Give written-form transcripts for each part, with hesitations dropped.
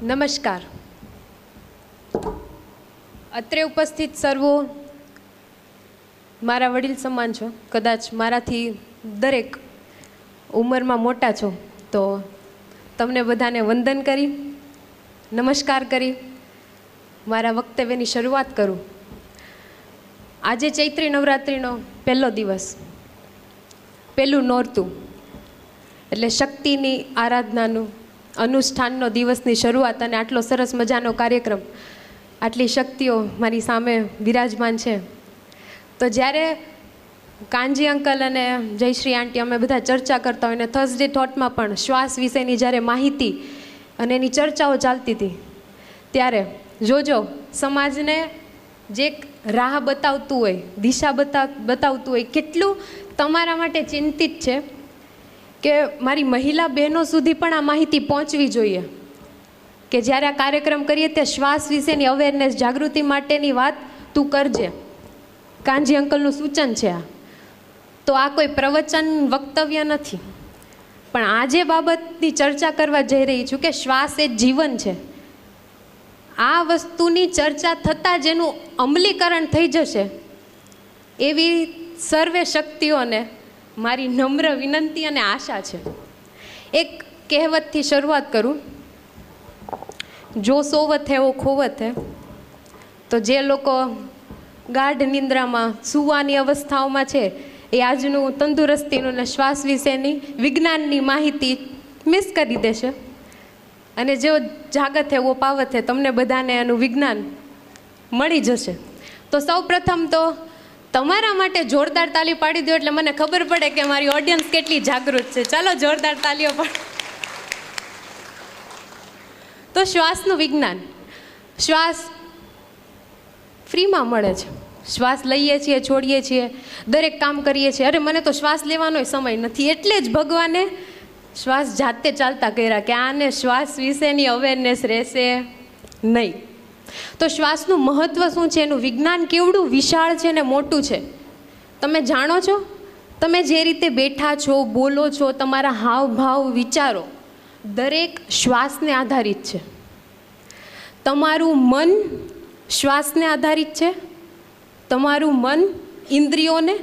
નમસ્કાર. અત્રે ઉપસ્થિત સર્વો મારા વડીલ સમાન છો. કદાચ મારાથી દરેક ઉંમરમાં મોટા છો, તો તમને બધાને વંદન કરી, નમસ્કાર કરી મારા વક્તવ્યની શરૂઆત કરું. આજે ચૈત્રી નવરાત્રિનો પહેલો દિવસ, પહેલું નોરતું, એટલે શક્તિની આરાધનાનું અનુષ્ઠાનનો દિવસની શરૂઆત. અને આટલો સરસ મજાનો કાર્યક્રમ, આટલી શક્તિઓ મારી સામે બિરાજમાન છે. તો જ્યારે કાનજી અંકલ અને જયશ્રી આંટી અમે બધા ચર્ચા કરતા હોય, અને થર્સડે થોટમાં પણ શ્વાસ વિશેની જ્યારે માહિતી અને એની ચર્ચાઓ ચાલતી હતી, ત્યારે જોજો સમાજને જે રાહ બતાવતું હોય, દિશા બતાવતું હોય, કેટલું તમારા માટે ચિંતિત છે કે મારી મહિલા બહેનો સુધી પણ આ માહિતી પહોંચવી જોઈએ કે જ્યારે આ કાર્યક્રમ કરીએ તે શ્વાસ વિશેની અવેરનેસ, જાગૃતિ માટેની વાત તું કરજે. કાનજી અંકલનું સૂચન છે આ. તો આ કોઈ પ્રવચન, વક્તવ્ય નથી, પણ આ જે બાબતની ચર્ચા કરવા જઈ રહી છું કે શ્વાસ એ જીવન છે, આ વસ્તુની ચર્ચા થતાં જેનું અમલીકરણ થઈ જશે, એવી સર્વે શક્તિઓને મારી નમ્ર વિનંતી અને આશા છે. એક કહેવતથી શરૂઆત કરું. જો સોવત હે વો ખોવત હે. તો જે લોકો ગાઢ નિંદ્રામાં, સૂવાની અવસ્થાઓમાં છે, એ આજનું તંદુરસ્તીનું ને શ્વાસ વિશેની વિજ્ઞાનની માહિતી મિસ કરી દેશે. અને જેઓ જાગત હે વો પાવત હે, તમને બધાને એનું વિજ્ઞાન મળી જશે. તો સૌ પ્રથમ તો તમારા માટે જોરદાર તાલી પાડી દો, એટલે મને ખબર પડે કે મારી ઓડિયન્સ કેટલી જાગૃત છે. ચાલો જોરદાર તાલીઓ પણ. તો શ્વાસનું વિજ્ઞાન. શ્વાસ ફ્રીમાં મળે છે. શ્વાસ લઈએ છીએ, છોડીએ છીએ, દરેક કામ કરીએ છીએ. અરે મને તો શ્વાસ લેવાનો સમય નથી, એટલે જ ભગવાને શ્વાસ જાતે ચાલતા કર્યા કે આને શ્વાસ વિશેની અવેરનેસ રહેશે નહીં. તો શ્વાસનું મહત્ત્વ શું છે, એનું વિજ્ઞાન કેવડું વિશાળ છે ને મોટું છે, તમે જાણો છો? તમે જે રીતે બેઠા છો, બોલો છો, તમારા હાવભાવ, વિચારો દરેક શ્વાસને આધારિત છે. તમારું મન શ્વાસને આધારિત છે. તમારું મન ઇન્દ્રિયોને,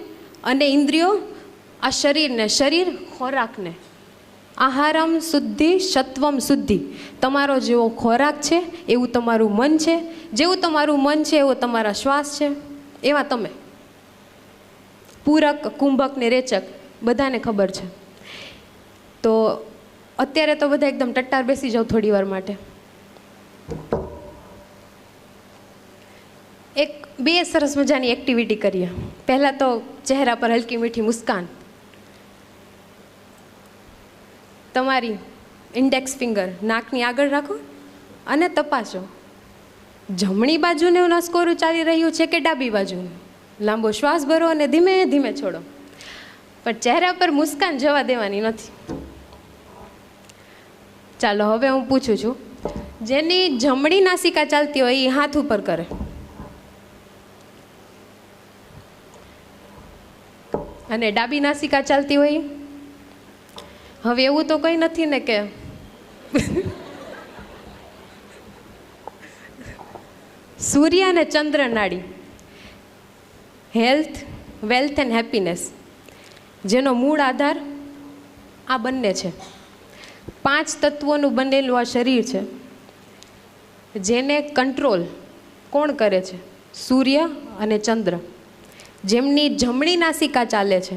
અને ઇન્દ્રિયો આ શરીરને, શરીર ખોરાકને. આહારમ શુદ્ધિ સત્વમ શુદ્ધિ. તમારો જેવો ખોરાક છે એવું તમારું મન છે, જેવું તમારું મન છે એવો તમારા શ્વાસ છે. એવા તમે પૂરક, કુંભક ને રેચક બધાને ખબર છે. તો અત્યારે તો બધા એકદમ ટટ્ટાર બેસી જાઓ થોડી વાર માટે. બે સરસ મજાની એક્ટિવિટી કરીએ. પહેલાં તો ચહેરા પર હલકી મીઠી મુસ્કાન. તમારી ઇન્ડેક્સ ફિંગર નાકની આગળ રાખો અને તપાસો જમણી બાજુને નસકોરું ચાલી રહ્યું છે કે ડાબી બાજુનું. લાંબો શ્વાસ ભરો અને ધીમે ધીમે છોડો, પણ ચહેરા પર મુસ્કાન જવા દેવાની નથી. ચાલો હવે હું પૂછું છું, જેની જમણી નાસિકા ચાલતી હોય એ હાથ ઉપર કરે, અને ડાબી નાસિકા ચાલતી હોય. હવે એવું તો કંઈ નથી ને કે સૂર્ય અને ચંદ્ર નાડી, હેલ્થ, વેલ્થ એન્ડ હેપીનેસ, જેનો મૂળ આધાર આ બંને છે. 5 તત્વોનું બનેલું આ શરીર છે, જેને કંટ્રોલ કોણ કરે છે? સૂર્ય અને ચંદ્ર. જેમની જમણી નાસિકા ચાલે છે,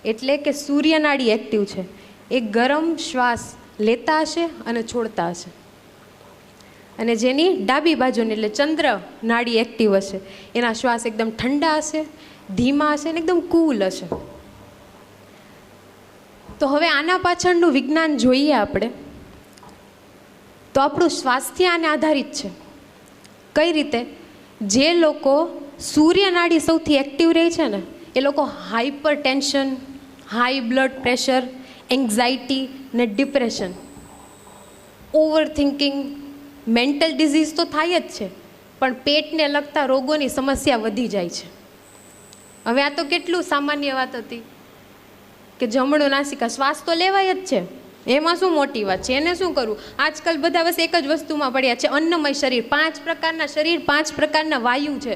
એટલે કે સૂર્ય નાડી એક્ટિવ છે, એ ગરમ શ્વાસ લેતા હશે અને છોડતા હશે. અને જેની ડાબી બાજુની એટલે ચંદ્ર નાડી એક્ટિવ હશે, એના શ્વાસ એકદમ ઠંડા હશે, ધીમા હશે અને એકદમ કૂલ હશે. તો હવે આના પાછળનું વિજ્ઞાન જોઈએ આપણે. તો આપણું સ્વાસ્થ્ય આને આધારિત છે. કઈ રીતે? જે લોકો સૂર્ય નાડી સૌથી એક્ટિવ રહે છે ને, એ લોકો hypertension, high blood pressure, anxiety ને depression, overthinking, mental disease તો થાય જ છે, પણ પેટને લગતા રોગોની સમસ્યા વધી જાય છે. હવે આ તો કેટલું સામાન્ય વાત હતી કે જમણું નાસિકા, શ્વાસ તો લેવાય જ છે, એમાં શું મોટી વાત છે? એને શું કરવું? આજકાલ બધા બસ એક જ વસ્તુમાં પડ્યા છે, અન્નમય શરીર. 5 પ્રકારના શરીર, 5 પ્રકારના વાયુ છે.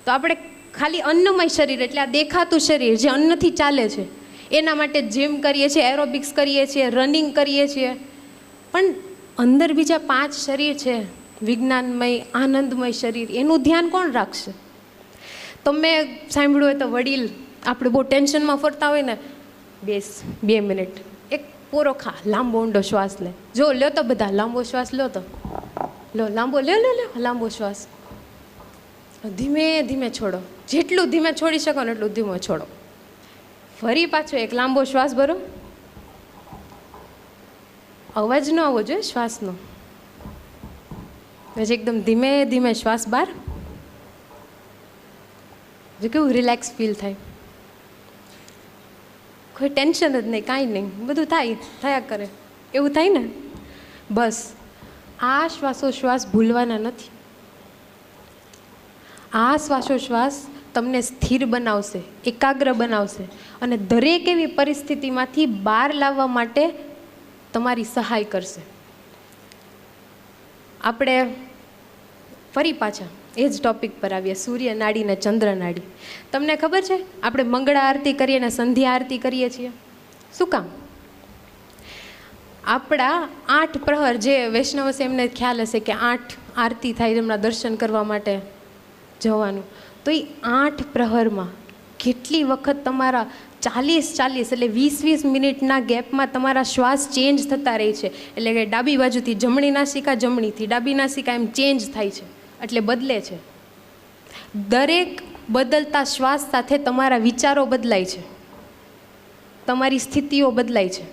તો આપણે ખાલી અન્નમય શરીર એટલે આ દેખાતું શરીર જે અન્નથી ચાલે છે, એના માટે જીમ કરીએ છીએ, એરોબિક્સ કરીએ છીએ, રનિંગ કરીએ છીએ, પણ અંદર બીજા 5 શરીર છે, વિજ્ઞાનમય, આનંદમય શરીર, એનું ધ્યાન કોણ રાખશે? તમે સાંભળ્યું હોય તો વડીલ આપણે બહુ ટેન્શનમાં ફરતા હોય ને, બેસ 2 મિનિટ, એક પોરો ખા, લાંબો ઊંડો શ્વાસ લે. જો લ્યો તો બધા લાંબો શ્વાસ લો, તો લો લાંબો, લ્યો લાંબો શ્વાસ. ધીમે ધીમે છોડો, જેટલું ધીમે છોડી શકો ને એટલું ધીમે છોડો. ફરી પાછો એક લાંબો શ્વાસ ભરો. અવાજ ન આવવો જોઈએ શ્વાસનો. પછી એકદમ ધીમે ધીમે શ્વાસ બહાર. જો કેવું રિલેક્સ ફીલ થાય, કોઈ ટેન્શન જ નહીં, કાંઈ નહીં, બધું થયા કરે, એવું થાય ને. બસ આ શ્વાસોશ્વાસ ભૂલવાના નથી. આ શ્વાસોશ્વાસ તમને સ્થિર બનાવશે, એકાગ્ર બનાવશે અને દરેક એવી પરિસ્થિતિમાંથી બહાર લાવવા માટે તમારી સહાય કરશે. આપણે ફરી પાછા એ જ ટૉપિક પર આવીએ, સૂર્ય નાડી ને ચંદ્ર નાડી. તમને ખબર છે આપણે મંગળા આરતી કરીએ ને સંધ્યા આરતી કરીએ છીએ, શું કામ? આપણા 8 પ્રહર, જે વૈષ્ણવ છે એમને ખ્યાલ હશે કે 8 આરતી થાય એમના દર્શન કરવા માટે જવાનું. તો એ 8 પ્રહરમાં કેટલી વખત તમારા 40 એટલે 20 મિનિટના ગેપમાં તમારા શ્વાસ ચેન્જ થતા રહે છે. એટલે કે ડાબી બાજુથી જમણી નાસિકા, જમણીથી ડાબી નાસિકા, એમ ચેન્જ થાય છે, એટલે બદલે છે. દરેક બદલતા શ્વાસ સાથે તમારા વિચારો બદલાય છે, તમારી સ્થિતિઓ બદલાય છે.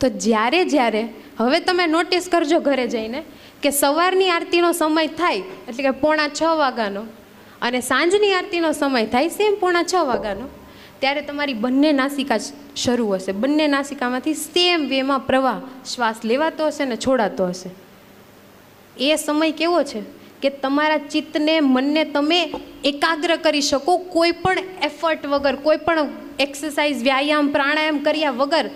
તો જ્યારે હવે તમે નોટિસ કરજો ઘરે જઈને કે સવારની આરતીનો સમય થાય એટલે કે 5:45 વાગ્યાનો અને સાંજની આરતીનો સમય થાય સેમ 5:45 વાગ્યાનો, ત્યારે તમારી બંને નાસિકા શરૂ હશે. બંને નાસિકામાંથી સેમ વેમાં પ્રવાહ શ્વાસ લેવાતો હશે ને છોડાતો હશે. એ સમય કેવો છે કે તમારા ચિત્તને, મનને તમે એકાગ્ર કરી શકો, કોઈ પણ એફર્ટ વગર, કોઈ પણ એક્સરસાઇઝ, વ્યાયામ, પ્રાણાયામ કર્યા વગર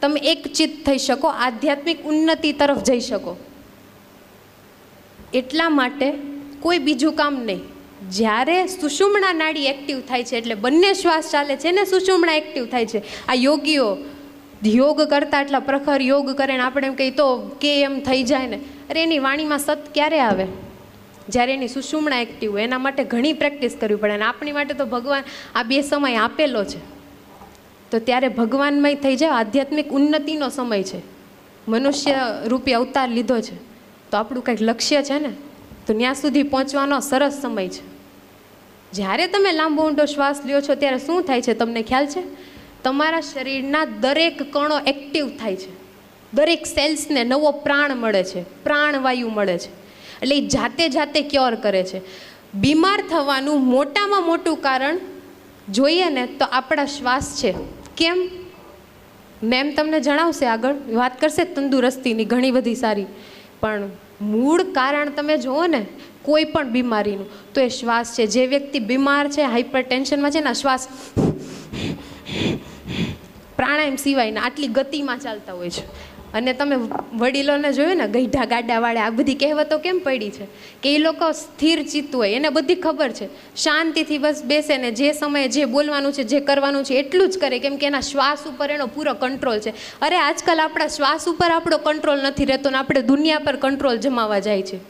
તમે એક ચિત્ત થઈ શકો, આધ્યાત્મિક ઉન્નતિ તરફ જઈ શકો. એટલા માટે કોઈ બીજું કામ નહીં. જ્યારે સુષુમ્ણા નાડી એક્ટિવ થાય છે એટલે બંને શ્વાસ ચાલે છે ને સુષુમ્ણા એક્ટિવ થાય છે. આ યોગીઓ યોગ કરતા એટલા પ્રખર યોગ કરે ને આપણે એમ કહીએ તો કે એમ થઈ જાય ને, અરે એની વાણીમાં સત ક્યારે આવે? જ્યારે એની સુષુમ્ણા એક્ટિવ હોય. એના માટે ઘણી પ્રેક્ટિસ કરવી પડે. અને આપણી માટે તો ભગવાન આ 2 સમય આપેલો છે. તો ત્યારે ભગવાનમય થઈ જાય, આધ્યાત્મિક ઉન્નતિનો સમય છે. મનુષ્ય રૂપી અવતાર લીધો છે તો આપણું કંઈક લક્ષ્ય છે ને, તો ત્યાં સુધી પહોંચવાનો સરસ સમય છે. જ્યારે તમે લાંબો ઊંડો શ્વાસ લ્યો છો ત્યારે શું થાય છે તમને ખ્યાલ છે? તમારા શરીરના દરેક કણો એક્ટિવ થાય છે, દરેક સેલ્સને નવો પ્રાણ મળે છે, પ્રાણવાયુ મળે છે. એટલે એ જાતે ક્યોર કરે છે. બીમાર થવાનું મોટામાં મોટું કારણ જોઈએ ને તો આપણા શ્વાસ છે. કેમ? મેમ તમને જણાવશે, આગળ વાત કરશે તંદુરસ્તીની ઘણી બધી સારી, પણ મૂળ કારણ તમે જુઓ ને કોઈ પણ બીમારીનું તો એ શ્વાસ છે. જે વ્યક્તિ બીમાર છે, હાઈપર ટેન્શનમાં છે ને, શ્વાસ પ્રાણાયામ સિવાયના આટલી ગતિમાં ચાલતા હોય છે. અને તમે વડીલોને જોયું ને, ગઈઢા ગાડાવાળા, આ બધી કહેવતો કેમ પડી છે કે એ લોકો સ્થિર ચિત્ત હોય, એને બધી ખબર છે, શાંતિથી બસ બેસે ને જે સમયે જે બોલવાનું છે, જે કરવાનું છે એટલું જ કરે, કેમ કે એના શ્વાસ ઉપર એનો પૂરો કંટ્રોલ છે. અરે આજકાલ આપણા શ્વાસ ઉપર આપણો કંટ્રોલ નથી રહેતો ને આપણે દુનિયા પર કંટ્રોલ જમાવા જાય છે.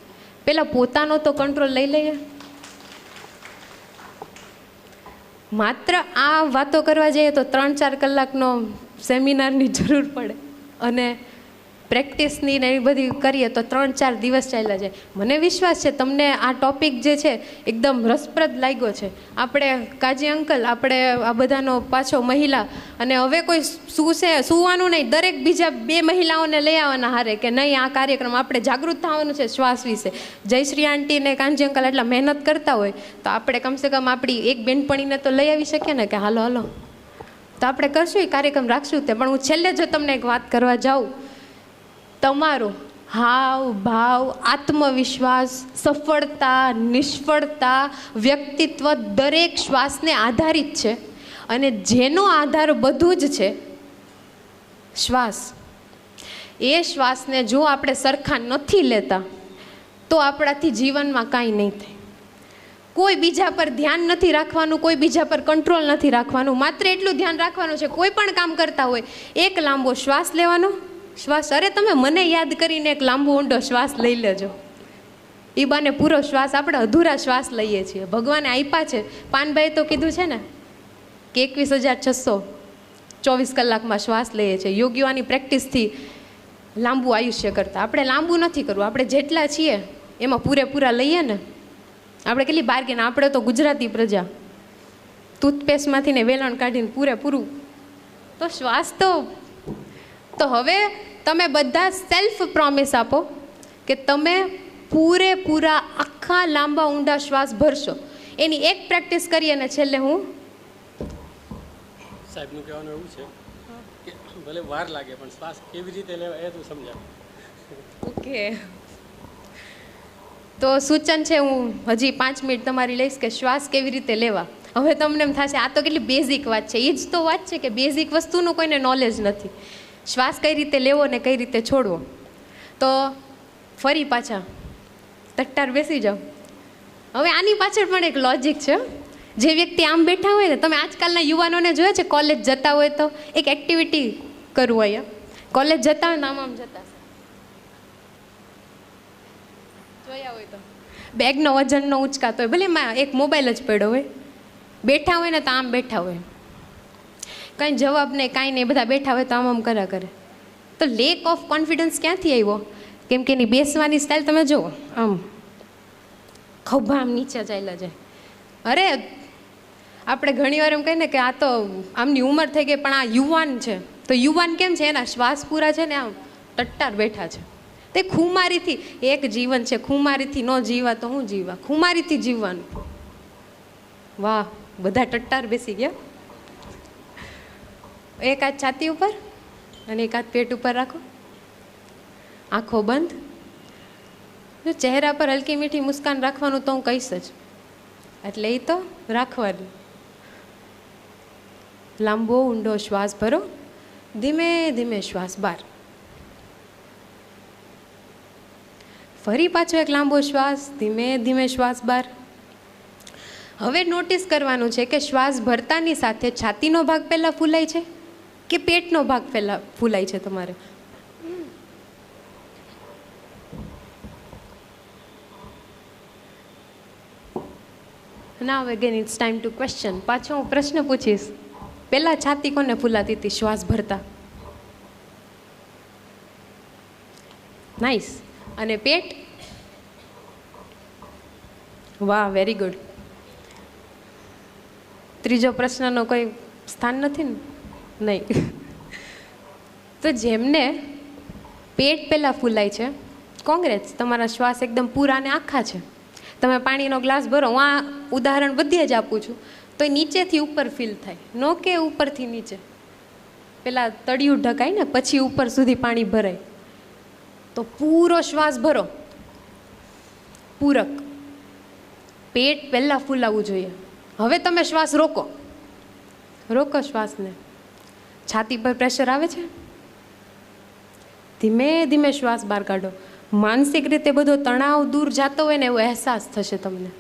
પહેલાં પોતાનો તો કંટ્રોલ લઈ લઈએ. માત્ર આ વાતો કરવા જઈએ તો 3-4 કલાકનો સેમિનારની જરૂર પડે, અને પ્રેક્ટિસની ને એવી બધી કરીએ તો 3-4 દિવસ ચાલ્યા જાય. મને વિશ્વાસ છે તમને આ ટૉપિક જે છે એકદમ રસપ્રદ લાગ્યો છે. આપણે કાજી અંકલ, આપણે આ બધાનો પાછો મહિલા, અને હવે કોઈ સુવાનું નહીં, દરેક બીજા 2 મહિલાઓને લઈ આવવાના હારે કે નહીં આ કાર્યક્રમ આપણે જાગૃત થવાનું છે શ્વાસ વિશે. જયશ્રી આંટી ને કાંજી અંકલ એટલા મહેનત કરતા હોય તો આપણે કમસે કમ આપણી એક બેનપણીને તો લઈ આવી શકીએ ને કે હાલો તો આપણે કરશું, એ કાર્યક્રમ રાખશું તે. પણ હું છેલ્લે જો તમને એક વાત કરવા જાઉં, તમારો હાવ ભાવ, આત્મવિશ્વાસ, સફળતા, નિષ્ફળતા, વ્યક્તિત્વ દરેક શ્વાસને આધારિત છે. અને જેનો આધાર બધું જ છે, શ્વાસ, એ શ્વાસને જો આપણે સરખા નથી લેતા તો આપણાથી જીવનમાં કાંઈ નહીં થાય. કોઈ બીજા પર ધ્યાન નથી રાખવાનું, કોઈ બીજા પર કંટ્રોલ નથી રાખવાનું. માત્ર એટલું ધ્યાન રાખવાનું છે, કોઈ પણ કામ કરતા હોય એક લાંબો શ્વાસ લેવાનો. શ્વાસ, અરે તમે મને યાદ કરીને એક લાંબો ઊંડો શ્વાસ લઈ લેજો. એ બાને પૂરો શ્વાસ, આપણે અધૂરા શ્વાસ લઈએ છીએ. ભગવાને આપ્યા છે, પાનભાઈ તો કીધું છે ને કે 21,624 કલાકમાં શ્વાસ લઈએ છીએ. યોગીઓની પ્રેક્ટિસથી લાંબુ આયુષ્ય કરતાં આપણે લાંબુ નથી કરવું. આપણે જેટલા છીએ એમાં પૂરેપૂરા લઈએ ને. આપણે કેટલી બાર્ગેન, આપણે તો ગુજરાતી પ્રજા, ટૂથપેસ્ટમાંથી ને વેલણ કાઢીને પૂરેપૂરું. તો શ્વાસ તો હવે તમે બધા સેલ્ફ પ્રોમિસ આપો કે તમે પૂરેપૂરા આખા લાંબા ઊંડા શ્વાસ ભરશો. એની એક પ્રેક્ટિસ કરી અને છેલ્લે હું સાહેબનું કહેવાનું એવું છે કે ભલે વાર લાગે પણ શ્વાસ કેવી રીતે લેવા એ તું સમજાવ. ઓકે, તો સૂચન છે, હું હજી 5 મિનિટ તમારી લઈશ કે શ્વાસ કેવી રીતે લેવા. હવે તમને એમ થશે આ તો કેટલી બેઝિક વાત છે. એ જ તો વાત છે કે બેઝિક વસ્તુનું કોઈને નોલેજ નથી. શ્વાસ કઈ રીતે લેવો ને કઈ રીતે છોડવો. તો ફરી પાછા તટ્ટાર બેસી જાઓ. હવે આની પાછળ પણ એક લોજિક છે. જે વ્યક્તિ આમ બેઠા હોય ને, તમે આજકાલના યુવાનોને જોયા છે, કોલેજ જતા હોય તો એક એક્ટિવિટી કરવું. અહીંયા કોલેજ જતા હોય ને આમ જતા જોયા હોય તો બેગનો વજનનો ઉંચકાતો હોય, ભલે એમાં એક મોબાઈલ જ પડ્યો હોય. બેઠા હોય ને તો આમ બેઠા હોય, કંઈ જવાબ નહીં, કાંઈ નહીં, બધા બેઠા હોય તો આમ કર્યા કરે. તો લેક ઓફ કોન્ફિડન્સ ક્યાંથી આવ્યો? કેમ કે એની બેસવાની સ્ટાઇલ તમે જુઓ, આમ ખભા આમ નીચે ચાલ્યા જાય. અરે આપણે ઘણી વાર એમ કહીએ ને કે આ તો આમની ઉંમર થઈ ગઈ પણ આ યુવાન છે. તો યુવાન કેમ છે? એના શ્વાસ પૂરા છે ને આમ ટટ્ટાર બેઠા છે. તે ખુમારીથી એક જીવન છે, ખુમારીથી ન જીવા તો હું જીવા, ખુમારીથી જીવવાનું. વાહ, બધા ટટ્ટાર બેસી ગયા. એક હાથ છાતી ઉપર અને એક હાથ પેટ ઉપર રાખો, આંખો બંધ. જો ચહેરા પર હલકી મીઠી મુસ્કાન રાખવાનું તો હું કહીશ જ, એટલે એ તો રાખવાનું. લાંબો ઊંડો શ્વાસ ભરો, ધીમે ધીમે શ્વાસ બહાર. ફરી પાછો એક લાંબો શ્વાસ, ધીમે ધીમે શ્વાસ બહાર. હવે નોટિસ કરવાનું છે કે શ્વાસ ભરતાની સાથે છાતીનો ભાગ પહેલાં ફૂલાય છે કે પેટનો ભાગ પહેલાં ફૂલાય છે તમારે? Now again it's time to question. પાછો હું પ્રશ્ન પૂછીશ, પહેલાં છાતી કોને ફૂલાતી હતી શ્વાસ ભરતા? નાઇસ. અને પેટ? વાહ, વેરી ગુડ. ત્રીજો પ્રશ્નનો કોઈ સ્થાન નથી ને? નહીં. તો જેમને પેટ પહેલાં ફૂલાય છે, કોંગ્રેસ, તમારા શ્વાસ એકદમ પૂરા અને આખા છે. તમે પાણીનો ગ્લાસ ભરો, હું આ ઉદાહરણ બધે જ આપું છું, તો એ નીચેથી ઉપર ફીલ થાય, નો કે ઉપરથી નીચે. પહેલાં તળિયું ઢકાય ને પછી ઉપર સુધી પાણી ભરાય. તો પૂરો શ્વાસ ભરો, પૂરક. પેટ પહેલાં ફૂલાવવું જોઈએ. હવે તમે શ્વાસ રોકો, રોકો શ્વાસને. છાતી પર પ્રેશર આવે છે, ધીમે ધીમે શ્વાસ બહાર કાઢો. માનસિક રીતે બધો તણાવ દૂર જતો હોય ને એવો અહેસાસ થશે તમને.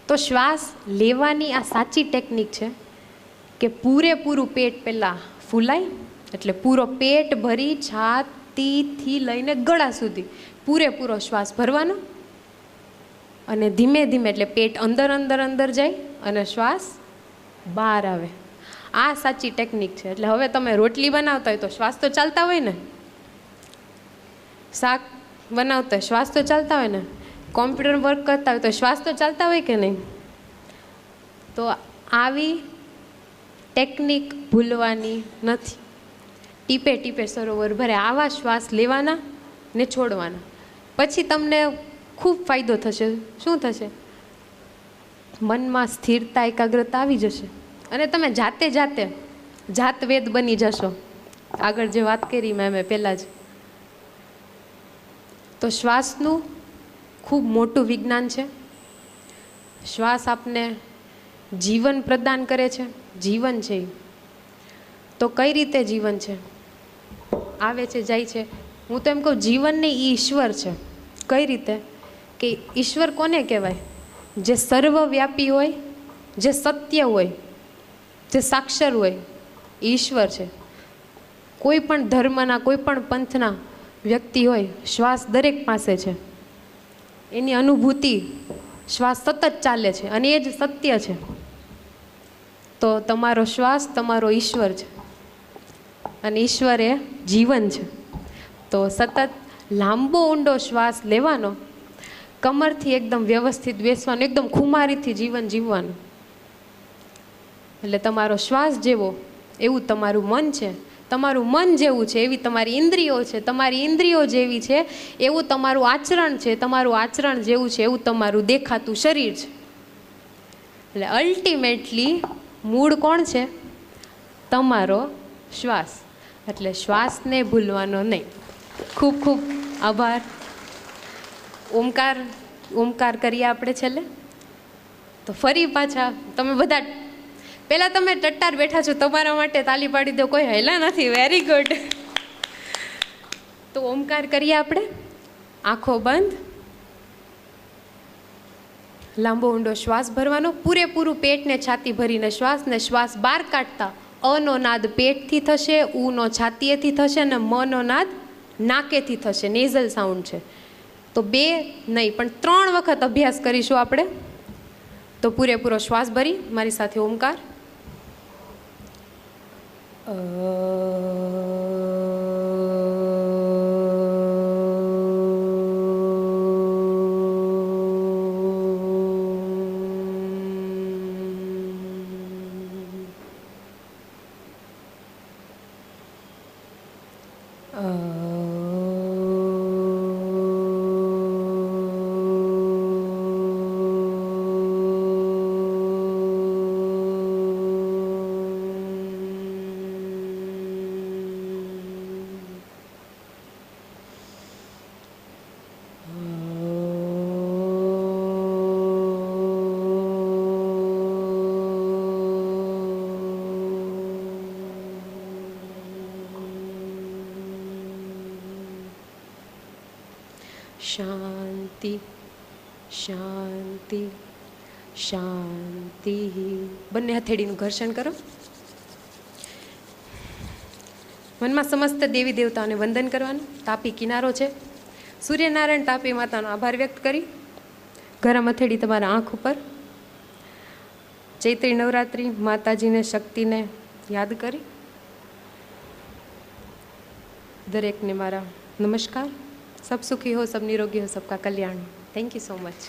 તો શ્વાસ લેવાની આ સાચી ટેકનિક છે કે પૂરેપૂરું પેટ પહેલાં ફૂલાય, એટલે પૂરો પેટ ભરી છાતીથી લઈને ગળા સુધી પૂરેપૂરો શ્વાસ ભરવાનો. અને ધીમે ધીમે, એટલે પેટ અંદર અંદર અંદર જાય અને શ્વાસ બહાર આવે. આ સાચી ટેકનિક છે. એટલે હવે તમે રોટલી બનાવતા હોય તો શ્વાસ તો ચાલતા હોય ને, શાક બનાવતા હોય શ્વાસ તો ચાલતા હોય ને, કોમ્પ્યુટર વર્ક કરતા હોય તો શ્વાસ તો ચાલતા હોય કે નહીં? તો આવી ટેકનિક ભૂલવાની નથી. ટીપે ટીપે સરોવર ભરે, આવા શ્વાસ લેવાના ને છોડવાના. પછી તમને ખૂબ ફાયદો થશે. શું થશે? મનમાં સ્થિરતા, એકાગ્રતા આવી જશે અને તમે જાતે જાતવેદ બની જશો. આગળ જે વાત કરી મેં પહેલાં જ, તો શ્વાસનું ખૂબ મોટું વિજ્ઞાન છે. શ્વાસ આપને જીવન પ્રદાન કરે છે. જીવન છે તો કઈ રીતે જીવન છે? આવે છે જાય છે. હું તો એમ કહું જીવનને એ ઈશ્વર છે. કઈ રીતે કે ઈશ્વર કોને કહેવાય? જે સર્વવ્યાપી હોય, જે સત્ય હોય, જે સાક્ષર હોય, એ ઈશ્વર છે. કોઈ પણ ધર્મના, કોઈ પણ પંથના વ્યક્તિ હોય, શ્વાસ દરેક પાસે છે. એની અનુભૂતિ શ્વાસ સતત ચાલે છે અને એ જ સત્ય છે. તો તમારો શ્વાસ તમારો ઈશ્વર છે અને ઈશ્વર એ જીવન છે. તો સતત લાંબો ઊંડો શ્વાસ લેવાનો, કમરથી એકદમ વ્યવસ્થિત બેસવાનું, એકદમ ખુમારીથી જીવન જીવવાનું. એટલે તમારો શ્વાસ જેવો એવું તમારું મન છે, તમારું મન જેવું છે એવી તમારી ઇન્દ્રિયો છે, તમારી ઇન્દ્રિયો જેવી છે એવું તમારું આચરણ છે, તમારું આચરણ જેવું છે એવું તમારું દેખાતું શરીર છે. એટલે અલ્ટિમેટલી મૂળ કોણ છે? તમારો શ્વાસ. એટલે શ્વાસને ભૂલવાનો નહીં. ખૂબ ખૂબ આભાર. ઓમકાર કરીએ આપણે છેલ્લે. તો ફરી પાછા તમે બધા પહેલાં તમે ટટ્ટાર બેઠા છો, તમારા માટે તાલી પાડી દો, કોઈ હેલા નથી. Very good. તો ઓમકાર કરીએ આપણે. આંખો બંધ, લાંબો ઊંડો શ્વાસ ભરવાનો, પૂરેપૂરું પેટને છાતી ભરીને શ્વાસને શ્વાસ બહાર કાઢતા અનો નાદ પેટથી થશે, ઉનો છાતીએથી થશે અને મનો નાદ નાકેથી થશે. નેઝલ સાઉન્ડ છે. તો 2 નહીં પણ 3 વખત અભ્યાસ કરીશું આપણે. તો પૂરેપૂરો શ્વાસ ભરી મારી સાથે ઓમકાર. શાંતિ શાંતિ શાંતિ. બંને હથેળીનું ઘર્ષણ કરો. મનમાં સમસ્ત દેવી દેવતાઓને વંદન કરવાનું. તાપી કિનારો છે. સૂર્યનારાયણ તાપી માતાનો આભાર વ્યક્ત કરી ગરમ હથેળી તમારા આંખ ઉપર. ચૈત્રી નવરાત્રિ માતાજીને શક્તિને યાદ કરી દરેકને મારા નમસ્કાર. सब सुखी हो, सब निरोगी हो, सबका कल्याण हो. Thank you so much.